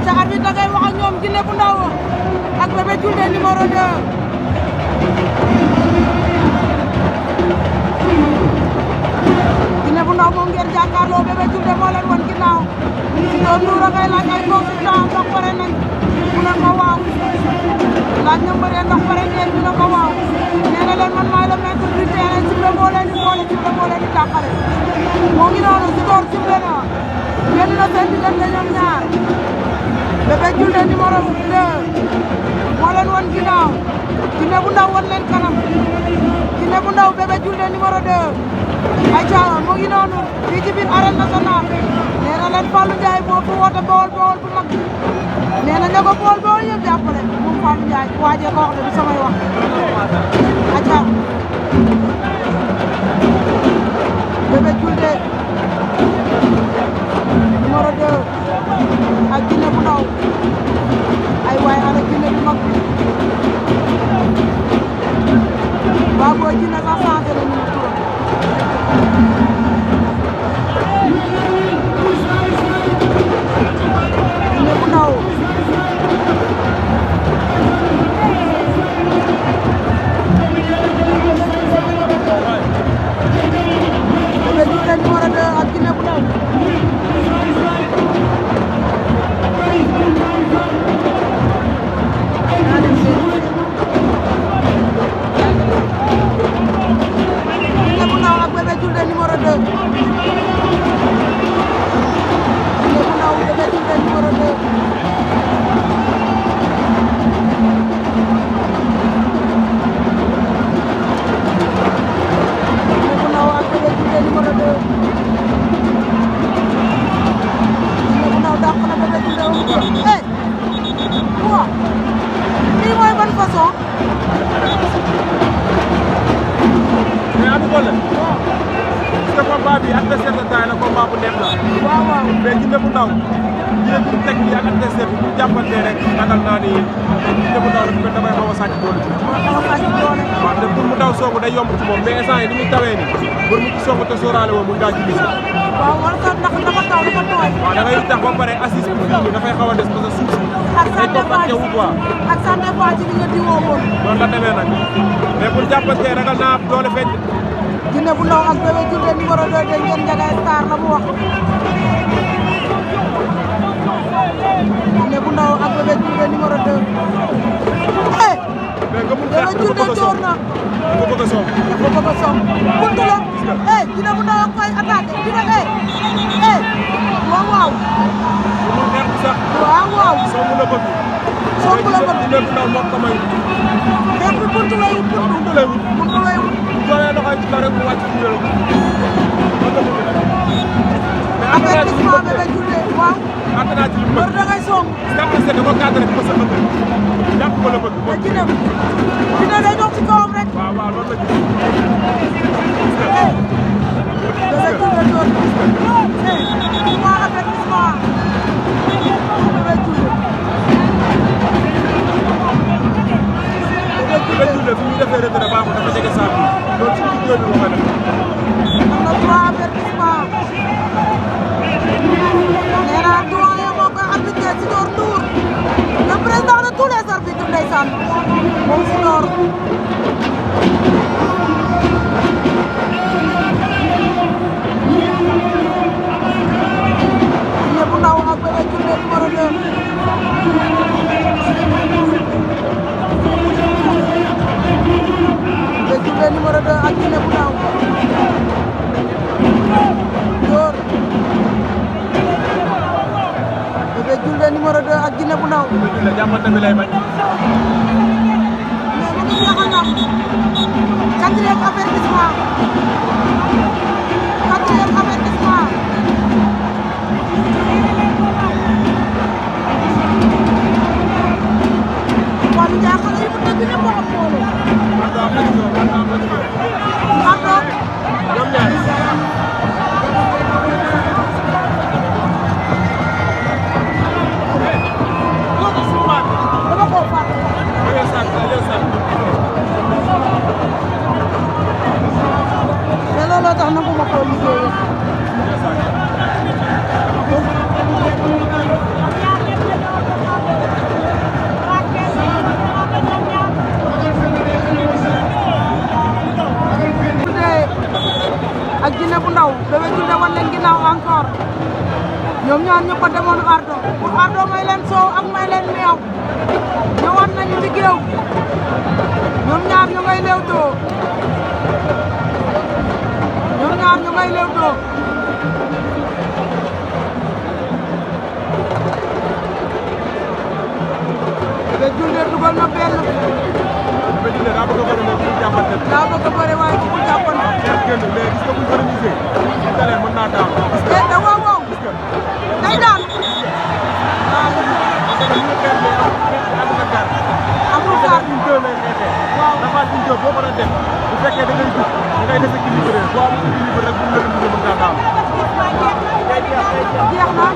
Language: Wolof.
aca arbitre da ngay wax ak ñoom Djiné bu Ndaw ak Bébé Diouldé numéro 2 Djiné bu Ndaw moom ngeen jàkkaarloo Bébé Diouldé moo leen wan ginnaaw Sitor Ndour a ngay laaj ay consultant ndax pare nañ mu ne ko waaw laaj na mbëree ndax pare ngeen ñu ne ko waaw nee na leen man maay le maître du terrain sifflé moo leen di boole sifflé moo leen di tàqale moo ngi noonu Sitor sifflé na génn na seen diggante ñoom ñaar Bébé Diouldé numéro 2 moo leen wan ginnaaw Djiné bu Ndaw wan leen kanam Djiné bu Ndaw Bébé Diouldé numéro 2 ayca moo ngi noonu fii ci biir arène nationale nee na leen Fallou Ndiaye moo fi woote Bawol Bawol bu mag nee na ña ko Bawol Bawol yëpp jàppale moom Fallou Ndiaye waajee ko wax de du samay wax ayca Bébé Diouldé numéro 2 ak Djiné bu Ndaw ay waay ana Djiné bu mag waa boo Djiné sax changé la ñu turam Djiné bu Ndaw Bébé Diouldé numéro 2 ak Djiné bu Ndaw Djiné bu Ndaw ak Bébé Diouldé numéro 2 Djiné bu Ndaw Bébé Diouldé numéro 2 Djiné bu Ndaw ak Bébé Diouldé numéro 2 Djiné bu Ndaw dàq na Bébé Diouldé eh waaw lii mooy ban façon mais Abou Collé parce que combat bi adversaire de taille la combat bu neex la waaw waaw mais Djiné bu Ndaw Djiné bu teg bi ak adversaire bi bu jàppante rek ragal naa ni Djiné bu Ndaw dafa mel damay xaw a sàcc doole ci waaw te pour mu daw soogu day yomb ci moom mais instant yi ni muy tawee ni pour mu ci soogu te sóoraale moom mun ngaa ci gis waaw war nga ndax dafa taw dafa tooy waaw da ngay tax ba pare assise bi fii nii dafay xaw a des parce que suuf si day compacté wu quoi ak ça dépend ci li nga diwoo woon noonu la demee nag mais pour jàppante ragal naa doole feeñ Djiné bu Ndaw ak Bébé Diouldé numéro 2 de ngeen Ndiaga Star la mu wax Djiné bu Ndaw ak Bébé Diouldé numéro 2 eh mais nga mun Bébé Diouldé door na dafa bëgg a soom dafa bëgg a soom buntu la eh Djiné bu Ndaw ak koy attaqué Djiné eh waaw waaw mu neex sax waaw waaw soom la bëgg soom la bëgg Djiné bu Ndaw moo ko may mais bi buntu lay wut buntu lay wut buntu lay wut joolee loxoy ci kaw rek mu wàcc ci yële avertissement Bébé Diouldé waaw ànd naa ci li mu loolu da ngay soom jàpp na da ko cadré bi ko sa bëgg jàpp ko la bëgg mais Djiné day dox ci kawam rek waaw waaw loolu la gis Bébé Diouldé door waa avertissement Bébé Diouldé Bébé Diouldé fi ñu defee retrait baaxul dafa jege saako loolu ci liggéey bi moo koy def am na 3 avertissement nee naa doyen moo koy arbitré Sitor Ndour le président de tous les arbitres ndeysaan moom Sitor Djiné bu Ndaw ak Bébé Diouldé numéro 2 Bébé Diouldé numéro 2 ak Djiné bu Ndaw door Bébé Diouldé numéro 2 ak Djiné bu Ndaw Bébé Diouldé jàppante bi lay bañ mais mu ngi jeexal na quatrième avertissement Fallou Ndiaye xale yi mu dëgg ñëpp am mbooloo ñoom ñaar dama ko fàtte mais looloo tax nangu ma koo liggéeyee Ardo may leen soow ak may leen meew ñëwaat nañu ci géew ñoom ñaar ñu ngay lewtoo ñoom ñaar ñu ngay lewtoo Bébé Diouldé dugal na benn Bébé Diouldé daa bëgg a bëri mais bu jàppante daa bëgg a bëri waaye bu jàppante mais gis nga bu ñu organisé bu dalee mën naa daal da waaw waaw day daal amul gaar waaw dafa am boo mën a def bu fekkee da ngay dugg da ngay def équilibré boo amul équilibré rek bu ñu la mën kaa daal jeex na